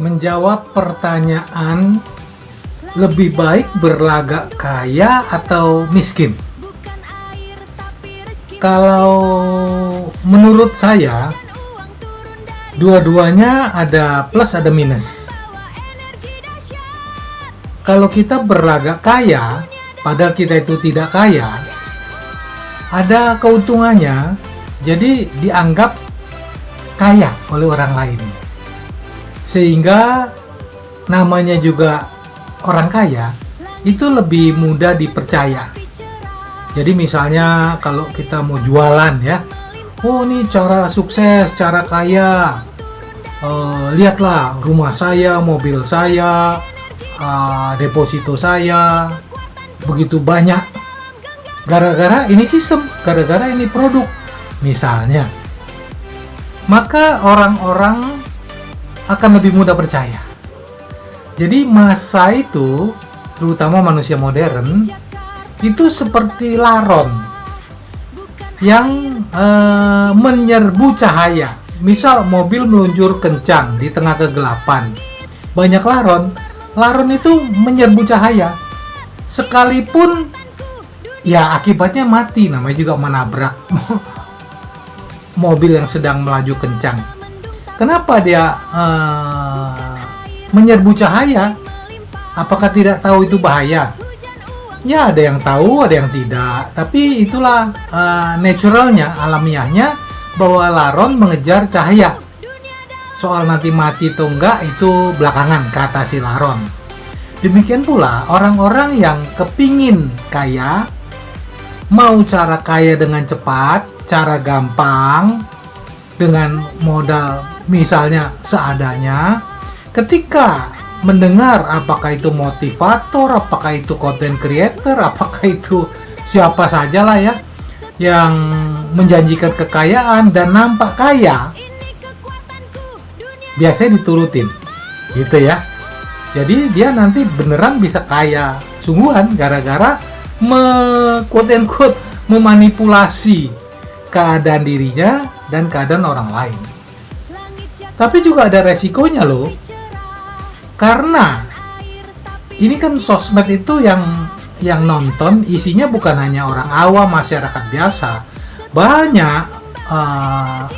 menjawab pertanyaan lebih baik berlagak kaya atau miskin. Kalau menurut saya, dua-duanya ada plus ada minus. Kalau kita berlagak kaya, padahal kita itu tidak kaya, ada keuntungannya, jadi dianggap kaya oleh orang lain. Sehingga namanya juga orang kaya, itu lebih mudah dipercaya. Jadi misalnya kalau kita mau jualan ya, oh ini cara sukses, cara kaya, lihatlah rumah saya, mobil saya, deposito saya, begitu banyak. Gara-gara ini sistem, gara-gara ini produk, misalnya. Maka orang-orang akan lebih mudah percaya. Jadi masa itu, terutama manusia modern, itu seperti laron yang menyerbu cahaya. Misal mobil meluncur kencang di tengah kegelapan, banyak laron itu menyerbu cahaya. Sekalipun ya akibatnya mati, namanya juga menabrak mobil yang sedang melaju kencang. Kenapa dia menyerbu cahaya? Apakah tidak tahu itu bahaya? Ya, ada yang tahu, ada yang tidak. Tapi itulah naturalnya, alamiahnya, bahwa laron mengejar cahaya. Soal nanti mati atau enggak, itu belakangan, kata si laron. Demikian pula orang-orang yang kepingin kaya, mau cara kaya dengan cepat, cara gampang, dengan modal misalnya seadanya, ketika mendengar apakah itu motivator, apakah itu content creator, apakah itu siapa sajalah ya yang menjanjikan kekayaan dan nampak kaya, biasanya diturutin gitu ya. Jadi dia nanti beneran bisa kaya sungguhan gara-gara quote unquote memanipulasi keadaan dirinya dan keadaan orang lain. Tapi juga ada resikonya loh. Karena ini kan sosmed itu yang nonton isinya bukan hanya orang awam, masyarakat biasa. Banyak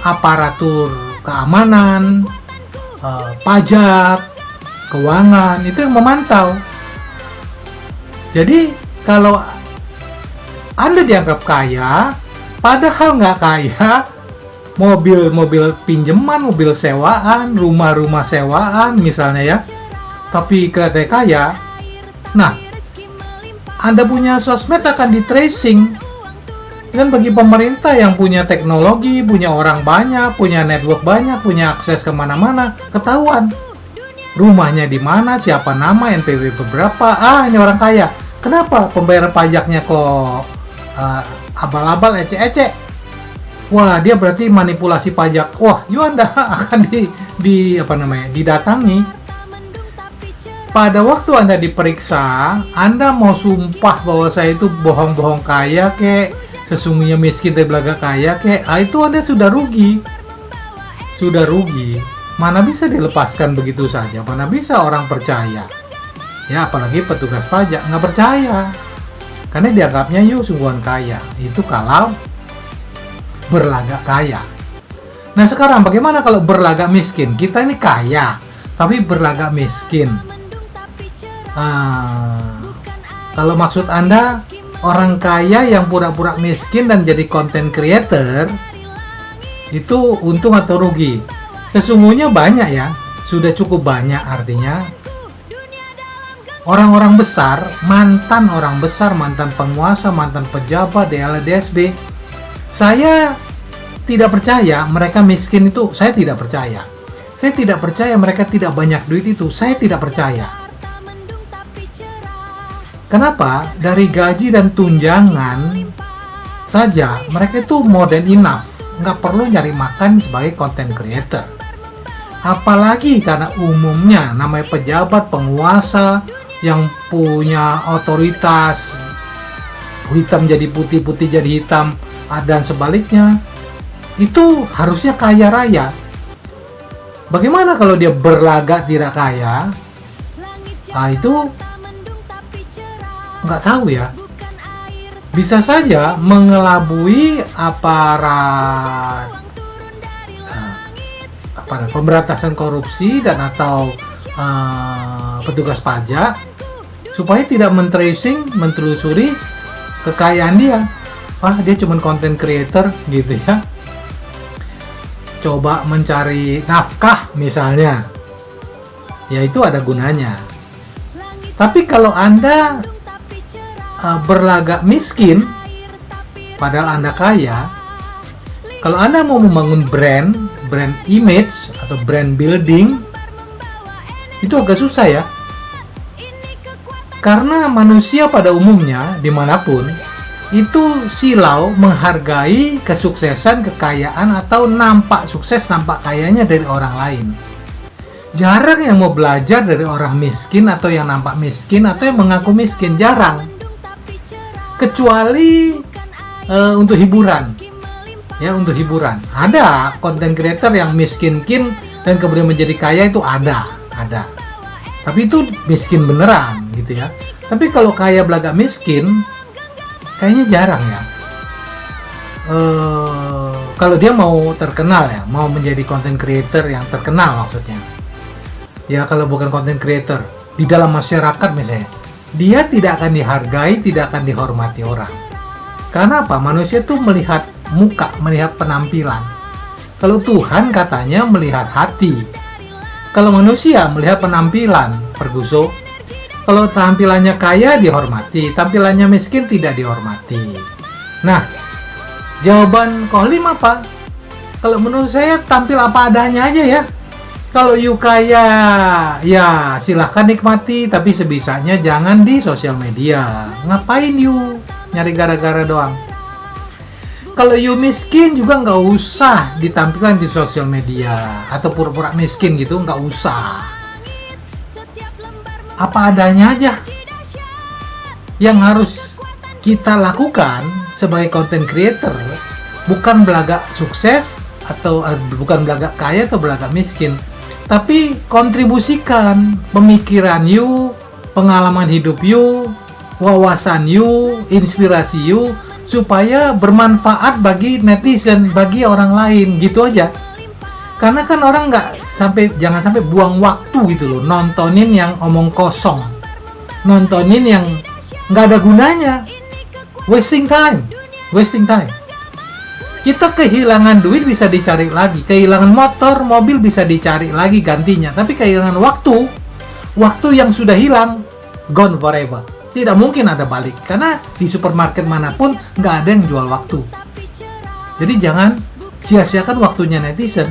aparatur keamanan, pajak, keuangan itu yang memantau. Jadi kalau Anda dianggap kaya, padahal nggak kaya, mobil pinjaman, mobil sewaan, rumah-rumah sewaan misalnya ya, tapi kelihatan kaya. Nah, Anda punya sosmed akan di-tracing. Dan bagi pemerintah yang punya teknologi, punya orang banyak, punya network banyak, punya akses kemana-mana, ketahuan. Rumahnya di mana, siapa nama, NPWP berapa, ini orang kaya. Kenapa pembayaran pajaknya kok abal-abal, ecek-ecek? Wah, dia berarti manipulasi pajak. Wah, Anda akan didatangi. Pada waktu Anda diperiksa, Anda mau sumpah bahwa saya itu bohong-bohong kaya kek, sesungguhnya miskin dan belaga kaya kek, itu Anda sudah rugi. Sudah rugi. Mana bisa dilepaskan begitu saja? Mana bisa orang percaya? Ya, apalagi petugas pajak nggak percaya. Karena dianggapnya sungguhan kaya. Itu kalau berlagak kaya. Nah, sekarang bagaimana kalau berlagak miskin? Kita ini kaya, tapi berlagak miskin. Kalau maksud Anda orang kaya yang pura-pura miskin dan jadi content creator, itu untung atau rugi? Sesungguhnya banyak ya, sudah cukup banyak. Artinya orang-orang besar, mantan orang besar, mantan penguasa, mantan pejabat, DSB, saya tidak percaya mereka miskin itu. Saya tidak percaya. Saya tidak percaya mereka tidak banyak duit itu. Saya tidak percaya. Kenapa? Dari gaji dan tunjangan saja mereka itu more than enough. Nggak perlu nyari makan sebagai content creator. Apalagi karena umumnya namanya pejabat, penguasa yang punya otoritas, hitam jadi putih, putih jadi hitam, dan sebaliknya, itu harusnya kaya raya. Bagaimana kalau dia berlagak tidak kaya? Nah, itu nggak tahu ya. Bisa saja mengelabui aparat pemberantasan korupsi dan atau petugas pajak supaya tidak mentelusuri kekayaan dia. Wah, dia cuma content creator gitu ya. Coba mencari nafkah misalnya. Ya itu ada gunanya. Tapi kalau Anda berlagak miskin padahal Anda kaya, kalau Anda mau membangun brand image atau brand building, itu agak susah ya. Karena manusia pada umumnya dimanapun itu silau menghargai kesuksesan, kekayaan atau nampak sukses, nampak kayanya dari orang lain. Jarang yang mau belajar dari orang miskin atau yang nampak miskin atau yang mengaku miskin, jarang. Kecuali untuk hiburan. Ya, untuk hiburan. Ada content creator yang miskinkin dan kemudian menjadi kaya, itu ada. Tapi itu miskin beneran gitu ya. Tapi kalau kaya belagak miskin, kayaknya jarang ya. Kalau dia mau terkenal ya, mau menjadi content creator yang terkenal maksudnya. Ya kalau bukan content creator, di dalam masyarakat misalnya, dia tidak akan dihargai, tidak akan dihormati orang. Karena apa? Manusia itu melihat muka, melihat penampilan. Kalau Tuhan katanya melihat hati. Kalau manusia melihat penampilan, Perguso. Kalau tampilannya kaya dihormati, tampilannya miskin tidak dihormati. Nah, jawaban Kohlim apa? Kalau menurut saya tampil apa adanya aja ya. Kalau you kaya, ya silahkan nikmati, tapi sebisanya jangan di sosial media. Ngapain you nyari gara-gara doang? Kalau you miskin juga nggak usah ditampilkan di sosial media atau pura-pura miskin gitu, nggak usah. Apa adanya aja. Yang harus kita lakukan sebagai content creator bukan belagak sukses atau bukan belagak kaya atau belagak miskin, tapi kontribusikan pemikiran you, pengalaman hidup you, wawasan you, inspirasi you, supaya bermanfaat bagi netizen, bagi orang lain, gitu aja. Karena kan orang jangan sampai buang waktu gitu loh, nontonin yang omong kosong, nontonin yang nggak ada gunanya, wasting time. Kita kehilangan duit bisa dicari lagi, kehilangan motor, mobil bisa dicari lagi gantinya, tapi kehilangan waktu yang sudah hilang, gone forever. Tidak mungkin ada balik, karena di supermarket manapun nggak ada yang jual waktu. Jadi jangan sia-siakan waktunya netizen.